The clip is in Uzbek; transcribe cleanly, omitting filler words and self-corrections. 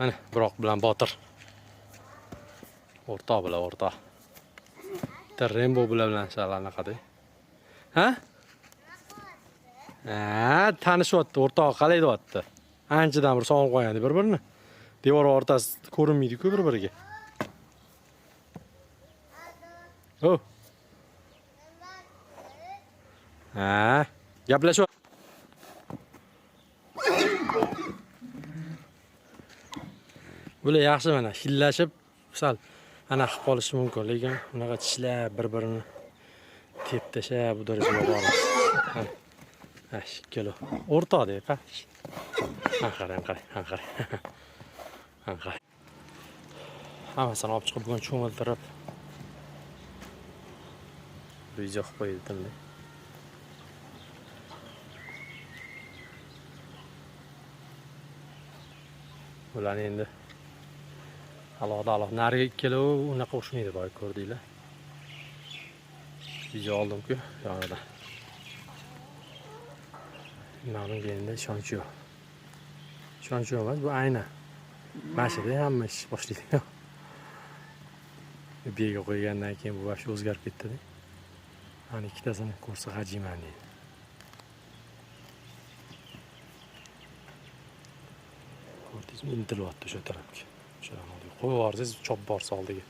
Mana Buroq bilan Botir. O'rtoq bilan o'rtoq. Rainbow bilan anaqa-da. Ha? Ha, tanishyapti, o'rtoq qalay deyapti. Anchadan bir sog'inib qo'yadi bir-birini. Devor o'rtasida ko'rinmaydi-ku bir-biriga. O. Ha, gaplashuv. Bular yaxshi mana hillashib, sal ana qilib qolishi mumkin, lekin unaqa tishlab bir-birini tep tashlab bu darajaga boradi. Ha, shikalo. O'rtoqda-qa. Qarang. Qarang. Hammasini olib chiqib bugun cho'miltirib video qilib qo'ydim. Bularni endi alohida nariga ikkalovi unaqa o'xshamaydi, boya ko'rdinglar. Video oldim-ku yonida. Ma'lum endi ishonch yo'q. Ishonch yo'q emas, bu ayna. Mashida hamma ish boshlaydi. Bega qo'ygandan keyin bu vash o'zgarib ketdi-da. Ana ikkitasini ko'rsa g'ajiman deydi. Ko'rdingizmi, intilyapti o'sha tarafga. O'sha qo'yib yuborsangiz chop borsa oldiga.